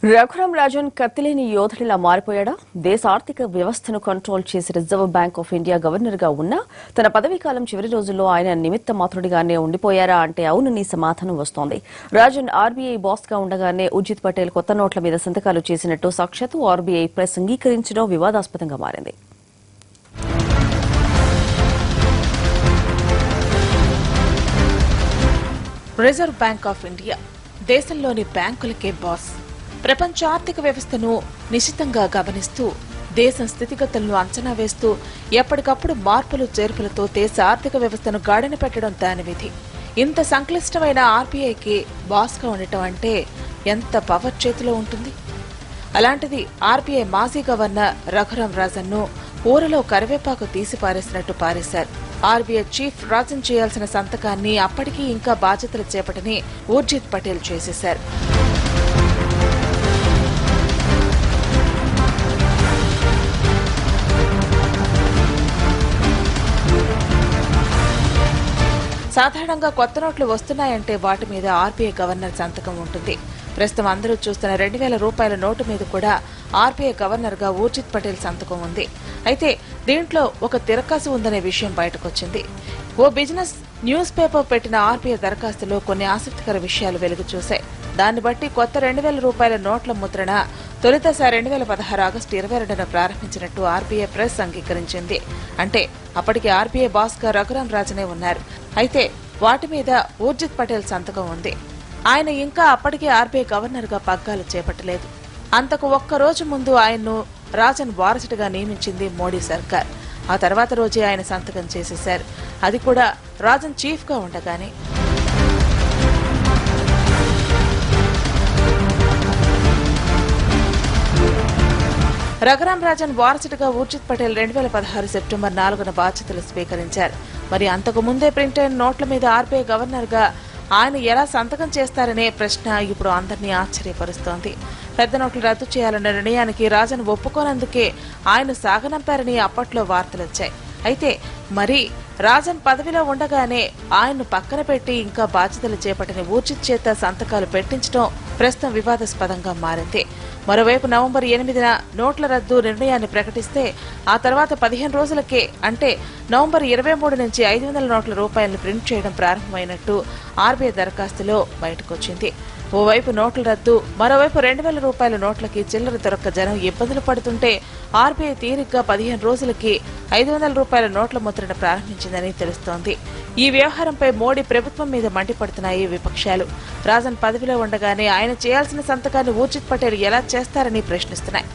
రఘురాం రాజన్ కత్తిలేని యోధుడిలా మారిపోయాడా? దేశ ఆర్థిక వ్యవస్థను కంట్రోల్ చేసి reserve bank of India governor గా ఉన్నా తన పదవీకాలం చివరి రోజుల్లో ఆయన నిమిత్త మాత్రుడిగానే ఉండిపోయారా అంటే అవునని సమాధానం వస్తోంది. రాజన్ ఆర్బీఐ బాస్ గా ఉండగానే ఉర్జిత్ పటేల్ కొత్త నోట్ల మీద సంతకాలు చేసినట్టు సాక్షాత్తు ఆర్బీఐ ప్రెస్ అంగీకరించడం వివాదాస్పదంగా మారింది. రిజర్వ్ బ్యాంక్ ఆఫ్ ఇండియా దేశంలోని బ్యాంకులకే బాస్. ప్రపంచ ఆర్థిక వ్యవస్థను నిశితంగా గమనిస్తూ దేశం స్థితిగతులను అంచనా వేస్తూ ఎప్పటికప్పుడు మార్పులు చేర్పులతో దేశ ఆర్థిక వ్యవస్థను గాడిన పెట్టడం దాని విధి. ఇంత సంక్లిష్టమైన ఆర్బీఐకి బాస్గా ఉండటం అంటే ఎంత పవర్ చేతిలో ఉంటుంది? అలాంటిది ఆర్బీఐ మాజీ గవర్నర్ రఘురాం రాజన్ను ఊరలో కరివేపాకు తీసి పారేసినట్టు పారేశారు. ఆర్బీఐ చీఫ్ రాజన్ చేయాల్సిన సంతకాన్ని అప్పటికీ ఇంకా బాధ్యతలు చేపట్టని ఉర్జిత్ పటేల్ చేసేశారు. సాధారణంగా కొత్త నోట్లు వస్తున్నాయంటే వాటి మీద ఆర్బీఐ గవర్నర్ సంతకం ఉంటుంది. ప్రస్తుతం అందరూ చూస్తున్న 2000 రూపాయల నోటు మీద కూడా ఆర్బీఐ గవర్నర్ గా ఉర్జిత్ పటేల్ సంతకం ఉంది. అయితే దీంట్లో ఒక తిరకాసు ఉందనే విషయం బయటకొచ్చింది. ఓ బిజినెస్ న్యూస్ పేపర్ పెట్టిన ఆర్బీఐ దరఖాస్తులో కొన్ని ఆసక్తికర విషయాలు వెలుగు చూశాయి. దాన్ని బట్టి కొత్త 2000 రూపాయల నోట్ల ముద్రణ తొలిదశ 2016 ఆగస్టు 22న ప్రారంభించినట్టు ఆర్బీఐ ప్రెస్ అంగీకరించింది. అంటే అప్పటికి ఆర్బీఐ బాస్ గా రఘురాం రాజనే ఉన్నారు. అయితే వాటి మీద ఉర్జిత్ పటేల్ సంతకం ఉంది. ఆయన ఇంకా అప్పటికే ఆర్బీఐ గవర్నర్ గా పగ్గాలు చేపట్టలేదు. అంతకు ఒక్కరోజు ముందు ఆయన్ను రాజన్ వారసుడిగా నియమించింది మోడీ సర్కార్. ఆ తర్వాత రోజే ఆయన సంతకం చేసేశారు. అది కూడా రాజన్ చీఫ్ గా ఉండగానే. రఘురాం రాజన్ వారసుడిగా ఉర్జిత్ పటేల్ 2016 సెప్టెంబర్ 4న బాధ్యతలు స్వీకరించారు. మరి అంతకు ముందే ప్రింట్ అయిన నోట్ల మీద ఆర్బీఐ గవర్నర్ గా ఆయన ఎలా సంతకం చేస్తారనే ప్రశ్న ఇప్పుడు అందరినీ ఆశ్చర్యపరుస్తోంది. పెద్ద నోట్లు రద్దు చేయాలన్న నిర్ణయానికి రాజన్ ఒప్పుకోనందుకే ఆయన సాగనంపారని అప్పట్లో వార్తలొచ్చాయి. అయితే మరి రాజన్ పదవిలో ఉండగానే ఆయన్ను పక్కన పెట్టి ఇంకా బాధ్యతలు చేపట్టిన ఉర్జిత్ చేత సంతకాలు పెట్టించడం ప్రస్తుతం వివాదాస్పదంగా మారింది. మరోవైపు నవంబర్ 8న నోట్ల రద్దు నిర్ణయాన్ని ప్రకటిస్తే ఆ తర్వాత 15 రోజులకే అంటే నవంబర్ 23 నుంచి 500 నోట్ల రూపాయలను ప్రింట్ చేయడం ప్రారంభమైనట్టు ఆర్బీఐ దరఖాస్తులో బయటకొచ్చింది. ఓవైపు నోట్ల రద్దు, మరోవైపు 2000 రూపాయల నోట్లకి చిల్లర దొరక్క జనం ఇబ్బందులు పడుతుంటే ఆర్బీఐ తీరిగ్గా 15 రోజులకి 500 రూపాయల నోట్ల ముద్రణ ప్రారంభించిందని తెలుస్తోంది. ఈ వ్యవహారంపై మోడీ ప్రభుత్వం మీద మండిపడుతున్నాయి విపక్షాలు. రాజన్ పదవిలో ఉండగానే ఆయన చేయాల్సిన సంతకాన్ని ఉర్జిత్ పటేల్ ఎలా చేస్తారని ప్రశ్నిస్తున్నాయి.